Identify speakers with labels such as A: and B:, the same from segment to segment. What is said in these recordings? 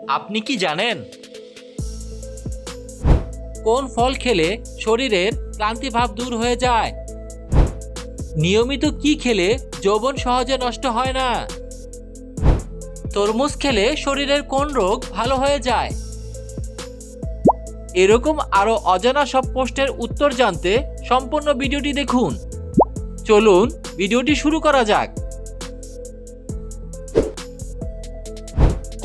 A: আপনি কি জানেন কোন ফল খেলে শরীরের ক্লান্তি ভাব দূর হয়ে যায়? নিয়মিত কি খেলে যৌবন সহজে নষ্ট হয় না? তরমুজ খেলে শরীরের কোন রোগ ভালো হয়ে যায়? এরকম আরো অজানা সব প্রশ্নের উত্তর জানতে সম্পূর্ণ ভিডিওটি দেখুন। চলুন ভিডিওটি শুরু করা যাক।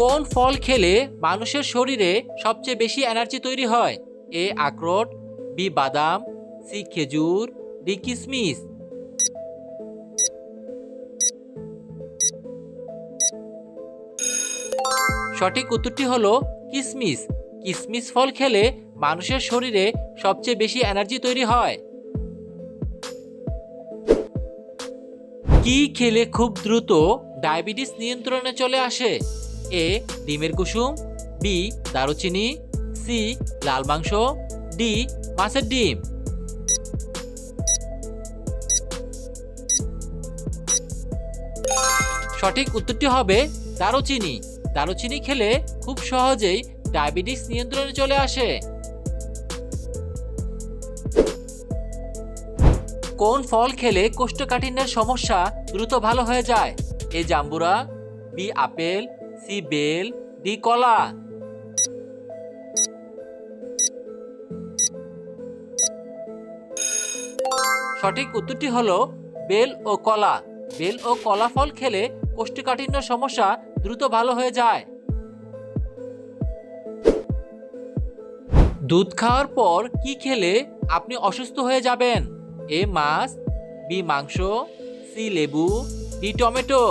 A: কোন ফল খেলে মানুষের শরীরে সবচেয়ে বেশি এনার্জি তৈরি হয়? এ আখরোট, বি বাদাম, সি খেজুর, ডি কিশমিশ। সঠিক উত্তরটি হলো কিশমিশ। কিশমিশ ফল খেলে মানুষের শরীরে সবচেয়ে বেশি এনার্জি তৈরি হয়। কি খেলে খুব দ্রুত ডায়াবেটিস নিয়ন্ত্রণে চলে আসে? এ ডিমের কুসুম, বি দারুচিনি, সি লাল মাংস, ডি মাছের ডিম। সঠিক উত্তরটি হবে দারুচিনি। দারুচিনি খেলে খুব সহজেই ডায়াবেটিস নিয়ন্ত্রণে চলে আসে। কোন ফল খেলে কোষ্ঠকাঠিন্যের সমস্যা দ্রুত ভালো হয়ে যায়? এ জাম্বুরা, বি আপেল, সি বেল, ডি কলা। সঠিক উত্তরটি হলো বেল ও কলা। বেল ও কলা ফল খেলে কোষ্ঠকাঠিন্য সমস্যা দ্রুত ভালো হয়ে যায়। দুধ খাওয়ার পর কি খেলে আপনি অসুস্থ হয়ে যাবেন? এ মাছ, বি মাংস, সি লেবু, ডি টমেটো।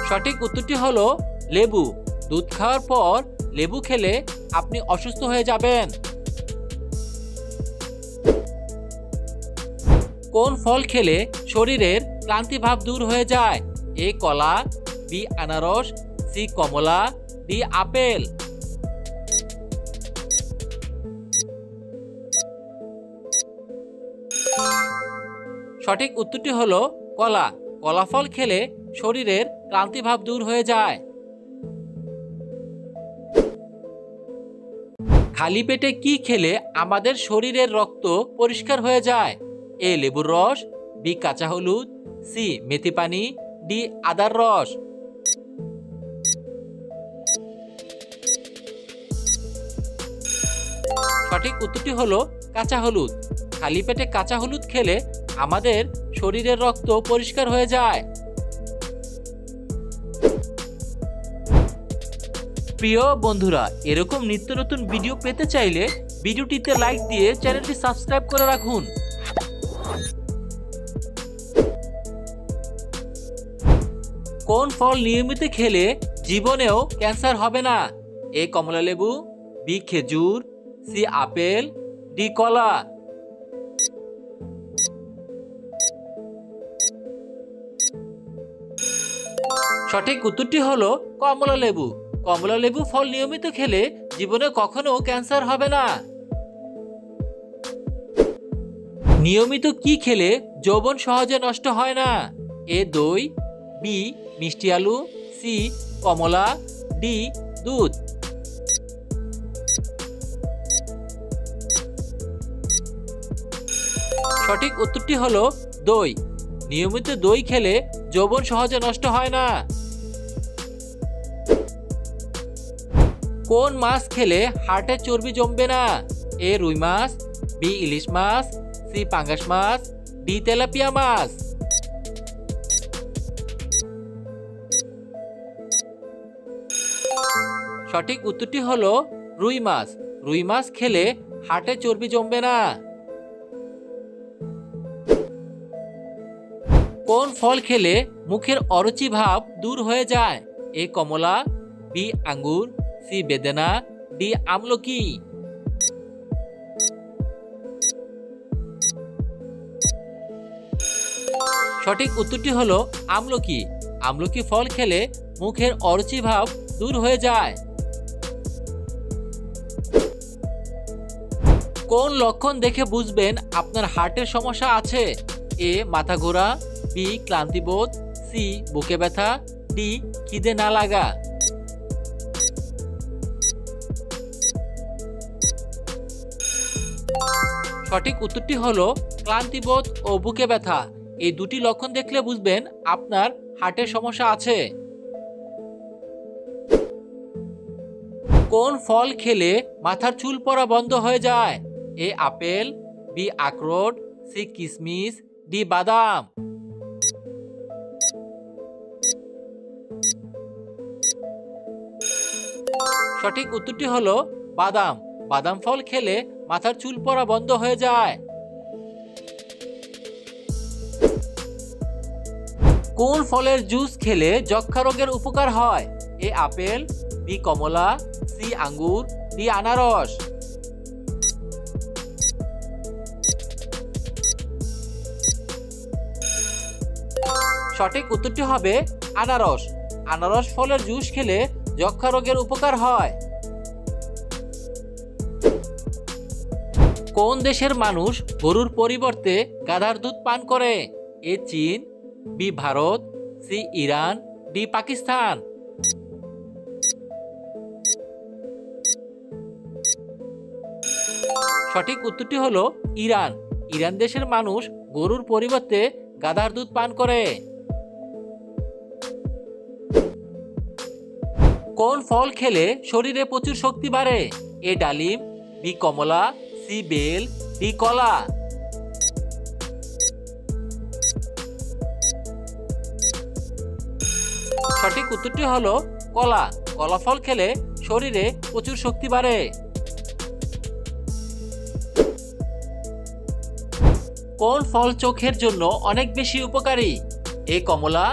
A: সঠিক উত্তরটি হলো লেবু। দুধ খাওয়ার পর লেবু খেলে আপনি অসুস্থ হয়ে যাবেন। কোন ফল খেলে শরীরের ক্লান্তি ভাব দূর হয়ে যায়? এ কলা, বি আনারস, সি কমলা, ডি আপেল। সঠিক উত্তরটি হলো কলা। কলা ফল খেলে শরীরের ক্লান্তি ভাব দূর হয়ে যায়। খালি পেটে কি খেলে আমাদের শরীরের রক্ত পরিষ্কার হয়ে যায়? এ লেবুর রস, বি কাঁচা হলুদ, সি মেথি পানি, ডি আদার রস। সঠিক উত্তরটি হলো কাঁচা হলুদ। খালি পেটে কাঁচা হলুদ খেলে আমাদের শরীরের রক্ত পরিষ্কার হয়ে যায়। প্রিয় বন্ধুরা, এরকম নিত্য নতুন ভিডিও পেতে চাইলে ভিডিওটিতে লাইক দিয়ে চ্যানেলটি সাবস্ক্রাইব করে রাখুন। কোন ফল নিয়মিত খেলে জীবনেও ক্যান্সার হবে না? এ কমলা লেবু, বি খেজুর, সি আপেল, ডি কলা। সঠিক উত্তরটি হলো কমলা লেবু। কমলা লেবু ফল নিয়মিত খেলে জীবনে কখনো ক্যান্সার হবে না। নিয়মিত কি খেলে যৌবন সহজে নষ্ট হয় না? এ দই, বি মিষ্টি আলু, সি কমলা, ডি দুধ। সঠিক উত্তরটি হলো দই। নিয়মিত দই খেলে যৌবন সহজে নষ্ট হয় না। কোন মাছ খেলে হার্টে চর্বি জমবে না? এ রুই মাছ, বি ইলিশ মাছ, সি পাঙ্গাস মাছ, ডি তেলাপিয়া মাছ। সঠিক উত্তরটি হলো রুই মাছ। রুই মাছ খেলে হার্টে চর্বি জমবে না। কোন ফল খেলে মুখের অরুচি ভাব দূর হয়ে যায়? এ কমলা, বি আঙ্গুর, সি বেদানা, ডি আমলকি। সঠিক উত্তরটি হলো আমলকি। আমলকি ফল খেলে মুখের অরুচি ভাব দূর হয়ে যায়। কোন লক্ষণ দেখে বুঝবেন আপনার হার্টের সমস্যা আছে? এ মাথা ঘোরা, বি বি ক্লান্তিবোধ, সি বুকে ব্যথা, ডি খিদে না লাগা। সঠিক উত্তরটি হলো ক্লান্তিবোধ ও বুকে ব্যথা। এই দুটি লক্ষণ দেখলে বুঝবেন আপনার হার্টের সমস্যা আছে। কোন ফল খেলে মাথার চুল পড়া বন্ধ হয়ে যায়? এ আপেল, বি আখরোট, সি কিশমিশ, ডি বাদাম। সঠিক উত্তরটি হলো বাদাম। বাদাম ফল খেলে মাথার চুল পড়া বন্ধ হয়ে যায়। কোন ফলের জুস খেলে যক্ষ্মা রোগের উপকার হয়? এ আপেল, বি কমলা, সি আঙ্গুর, ডি আনারস। সঠিক উত্তরটি হবে আনারস। আনারস ফলের জুস খেলে যক্ষ্মা রোগের উপকার হয়। কোন দেশের মানুষ গরুর পরিবর্তে গাধার দুধ পান করে? এ চীন, B Bharat, C Iran, D Pakistan. সঠিক উত্তরটি হলো ইরান। ইরান দেশের মানুষ গরুর পরিবর্তে গাধার দুধ পান করে। কোন ফল খেলে শরীরে প্রচুর শক্তি বাড়ে? এ ডালিম, বি কমলা, সি বেল, ডি কলা। সঠিক উত্তরটি হলো কলা। কলা ফল খেলে শরীরে প্রচুর শক্তি বাড়ে। কোন ফল চোখের জন্য অনেক বেশি উপকারী? এ কমলা,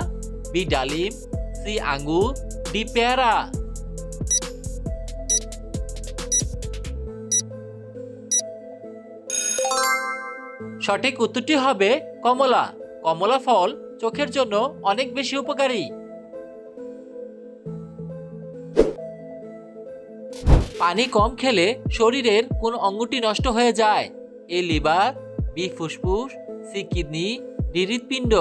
A: বি ডালিম, সি আঙ্গুর, ডি পেয়ারা। সঠিক উত্তরটি হবে কমলা। কমলা ফল চোখের জন্য অনেক বেশি উপকারী। পানি কম খেলে শরীরের কোন অঙ্গটি নষ্ট হয়ে যায়? এ লিভার, বি ফুসফুস, সি কিডনি, ডি হৃৎপিণ্ড।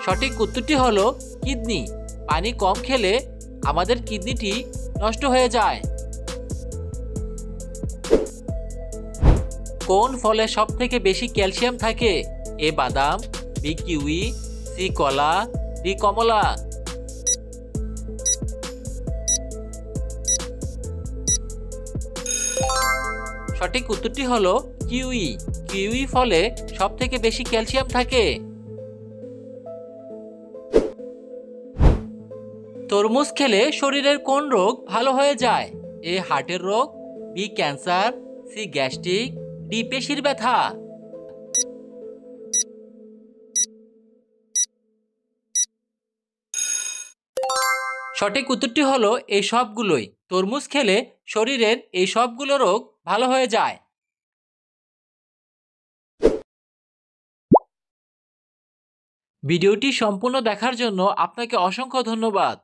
A: সঠিক উত্তরটি হলো কিডনি। পানি কম খেলে আমাদের কিডনিটি নষ্ট হয়ে যায়। কোন ফলে সব থেকে বেশি ক্যালসিয়াম থাকে? এ বাদাম, বি কিউই, সি কলা, ডি কমলা। সঠিক উত্তরটি হলো কিউই। কিউই ফলে সব থেকে বেশি ক্যালসিয়াম থাকে। তরমুজ খেলে শরীরের কোন রোগ ভালো হয়ে যায়? এ হার্টের রোগ, B cancer, C gastric, D পেশির ব্যথা। সঠিক উত্তরটি হলো এই সবগুলোই। তরমুজ খেলে শরীরের এই সবগুলো রোগ ভালো হয়ে যায়। ভিডিওটি সম্পূর্ণ দেখার জন্য আপনাকে অসংখ্য ধন্যবাদ।